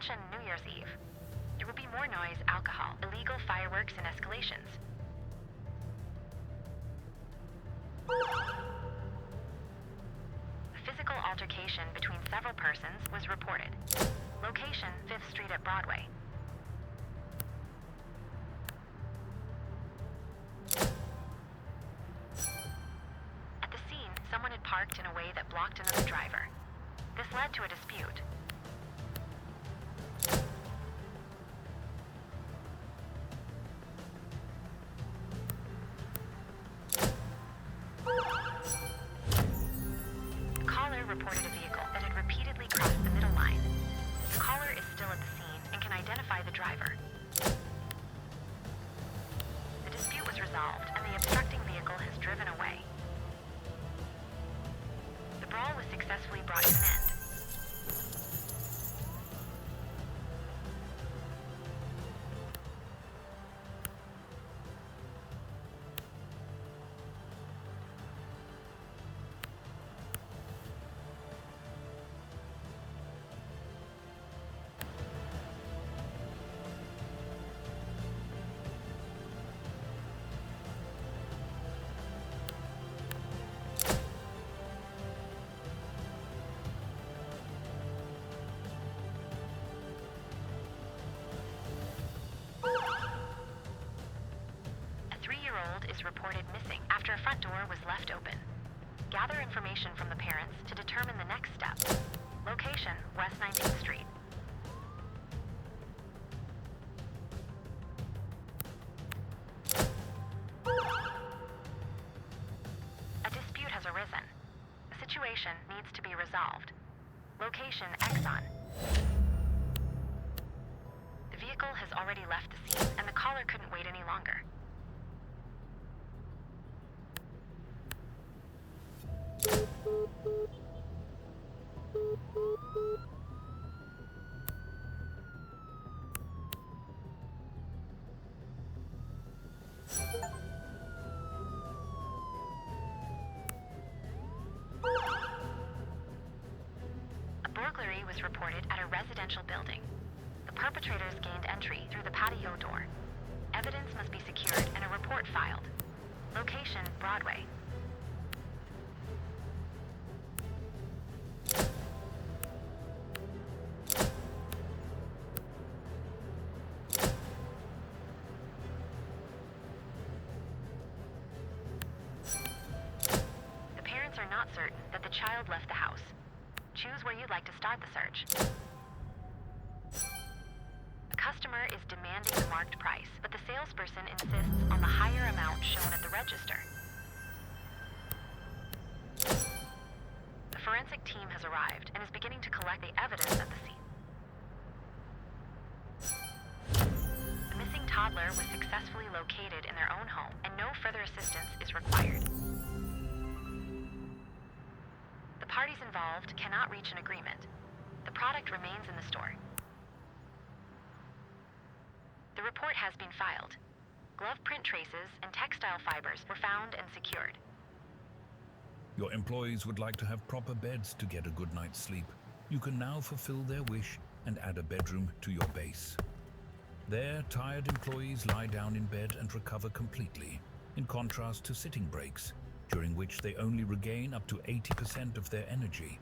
mention New Year's Eve. There will be more noise, alcohol, illegal fireworks, and escalations. A physical altercation between several persons was reported. Location, 5th Street at Broadway. At the scene, someone had parked in a way that blocked another driver. This led to a dispute. The caller reported a vehicle that had repeatedly crossed the middle line. The caller is still at the scene and can identify the driver. The dispute was resolved and the obstructing vehicle has driven away. The brawl was successfully brought to an end. Is reported missing after a front door was left open. Gather information from the parents to determine the next step. Location, West 19th Street. A dispute has arisen. The situation needs to be resolved. Location, Exxon. The vehicle has already left the scene and the caller couldn't wait any longer. A burglary was reported at a residential building. The perpetrators gained entry through the patio door. Evidence must be secured and a report filed. Location, Broadway. Are not certain that the child left the house. Choose where you'd like to start the search. A customer is demanding the marked price, but the salesperson insists on the higher amount shown at the register. The forensic team has arrived and is beginning to collect the evidence at the scene. The missing toddler was successfully located in their own home, and no further assistance is required. The parties involved cannot reach an agreement. The product remains in the store. The report has been filed. Glove print traces and textile fibers were found and secured. Your employees would like to have proper beds to get a good night's sleep. You can now fulfill their wish and add a bedroom to your base. There, tired employees lie down in bed and recover completely, in contrast to sitting breaks, during which they only regain up to 80% of their energy.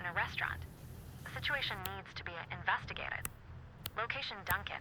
a restaurant. The situation needs to be investigated. Location Duncan.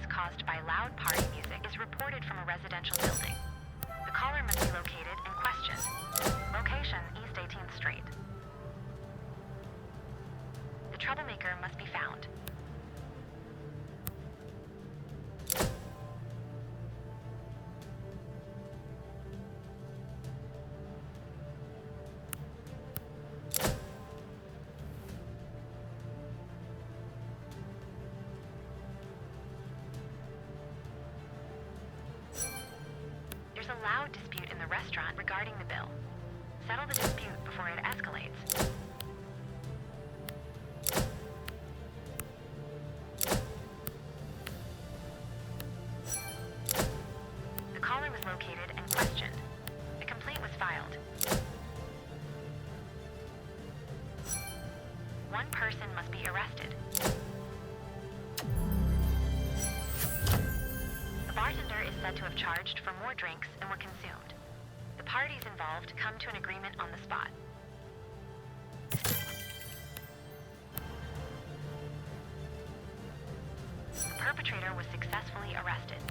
Caused by loud party music is reported from a residential building. The caller must be located and questioned. Location, East 18th Street. The troublemaker must be found. There's a loud dispute in the restaurant regarding the bill. Settle the dispute before it escalates. The caller was located and questioned. A complaint was filed. One person must be arrested. The bartender is said to have charged for more drinks than were consumed. The parties involved come to an agreement on the spot. The perpetrator was successfully arrested.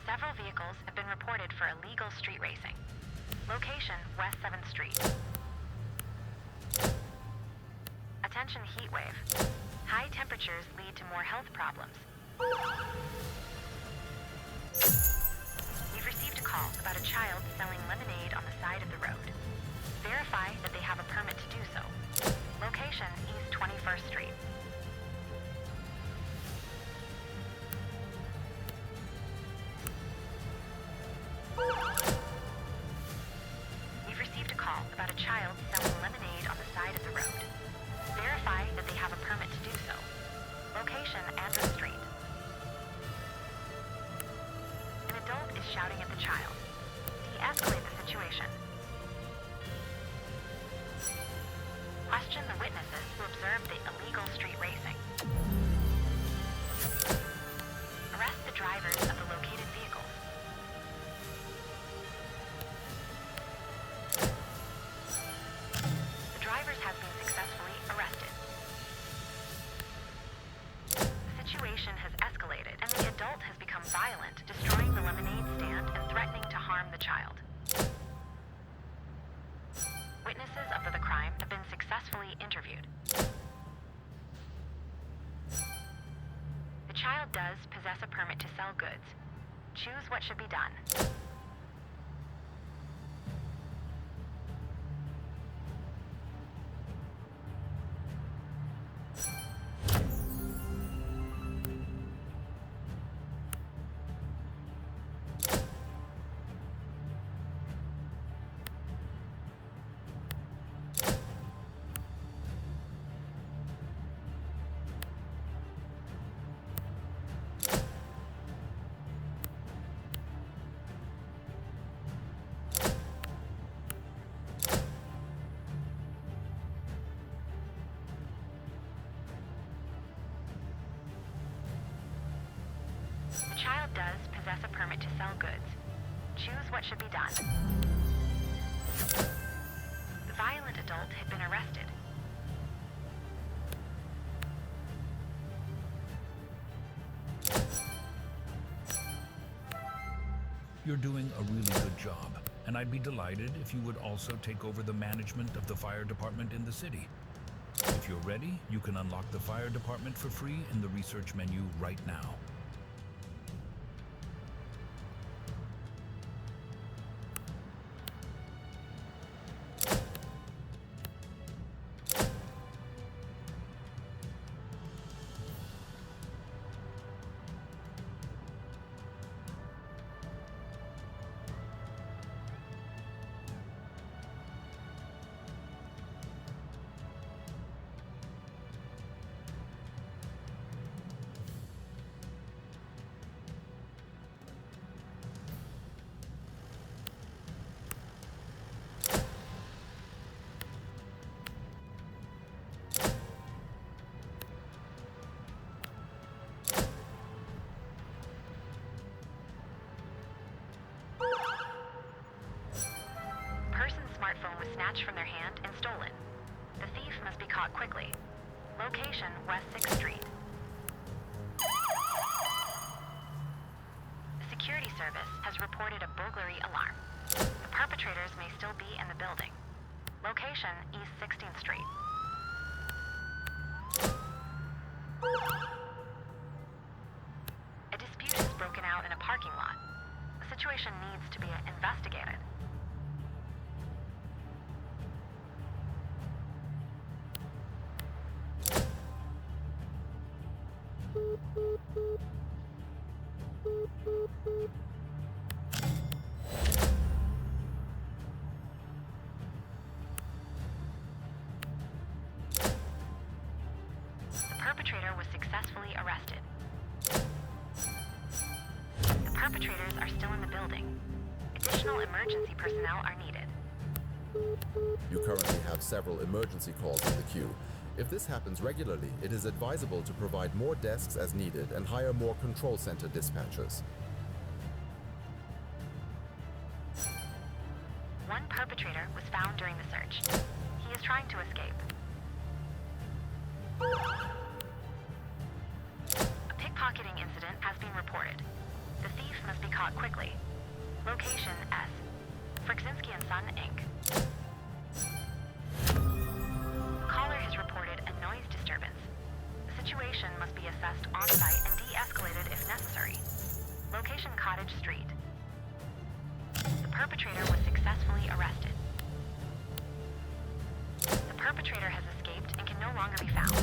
Several vehicles have been reported for illegal street racing. Location, West 7th Street. Attention heatwave. High temperatures lead to more health problems. We've received a call about a child selling lemonade on the side of the road. Verify that they have a permit to do so. Location, East 21st Street. We've received a call about a child selling lemonade on the side of the road. Verify that they have a permit to do so. Location, Andrew Street. An adult is shouting at the child. De-escalate the situation. Question the witnesses who observed the illegal street racing. Arrest the drivers of the located vehicles. The drivers have been successfully arrested. The situation has escalated and the adult has become violent, destroying the lemonade stand and threatening to harm the child. Witnesses of the crime have been successfully interviewed. child does possess a permit to sell goods. Choose what should be done. The child does possess a permit to sell goods. Choose what should be done. The violent adult had been arrested. You're doing a really good job, and I'd be delighted if you would also take over the management of the fire department in the city. If you're ready, you can unlock the fire department for free in the research menu right now. Smartphone was snatched from their hand and stolen. The thief must be caught quickly. Location, West 6th Street. The security service has reported a burglary alarm. The perpetrators may still be in the building. Location, East 16th Street. A dispute has broken out in a parking lot. The situation needs to be investigated. The perpetrator was successfully arrested. The perpetrators are still in the building. Additional emergency personnel are needed. You currently have several emergency calls in the queue. If this happens regularly, it is advisable to provide more desks as needed and hire more control center dispatchers. One perpetrator was found during the search. He is trying to escape. A pickpocketing incident has been reported. The thief must be caught quickly. Location S. Fryksinski & Son, Inc. Caller has reported a noise disturbance. The situation must be assessed on-site and de-escalated if necessary. Location Cottage Street. The perpetrator was successfully arrested. The perpetrator has escaped and can no longer be found.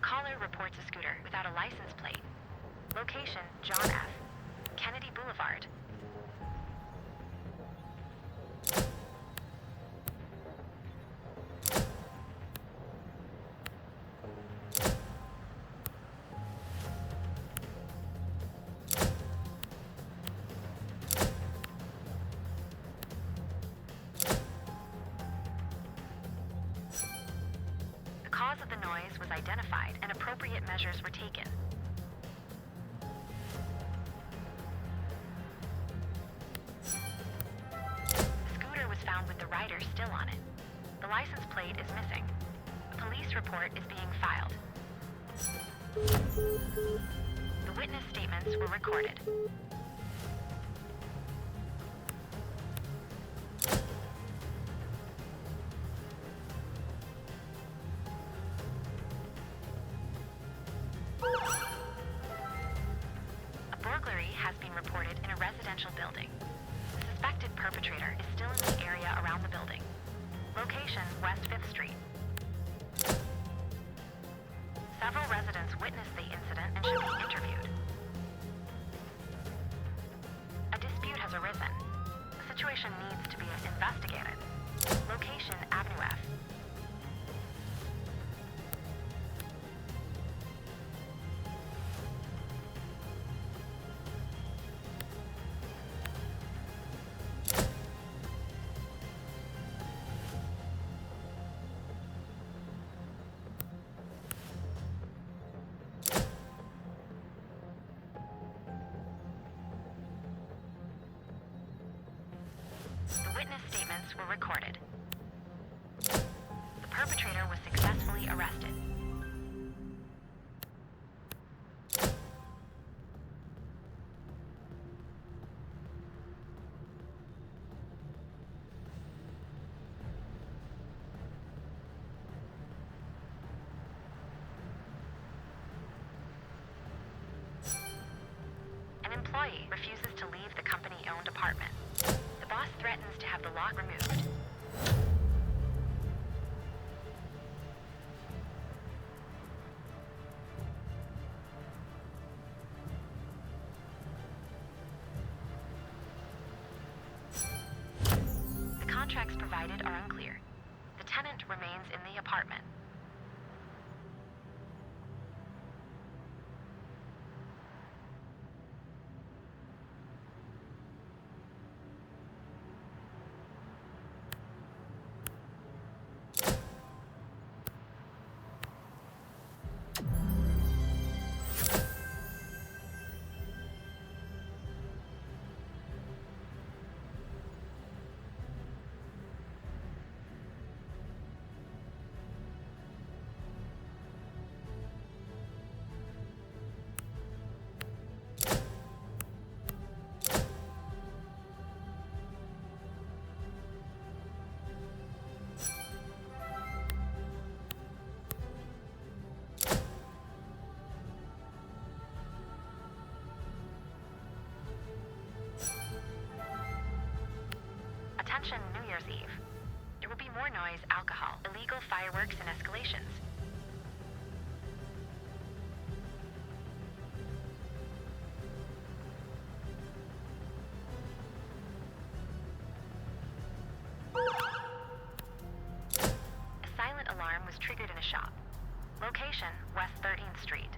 Caller reports a scooter without a license plate. Location, John F. Kennedy Boulevard. The cause of the noise was identified and appropriate measures were taken. found with the rider still on it. The license plate is missing. A police report is being filed. The witness statements were recorded. A burglary has been reported in a residential building. The suspected perpetrator is still in the area around the building. Location, West 5th Street. Several residents witnessed the incident and should be interviewed. A dispute has arisen. The situation needs to be investigated. Location, Avenue F. The witness statements were recorded. The perpetrator was successfully arrested. An employee refuses to leave the company-owned apartment. The boss threatens to have the lock removed. The contracts provided are unclear. The tenant remains in the apartment. Attention, New Year's Eve. There will be more noise, alcohol, illegal fireworks, and escalations. A silent alarm was triggered in a shop. Location, West 13th Street.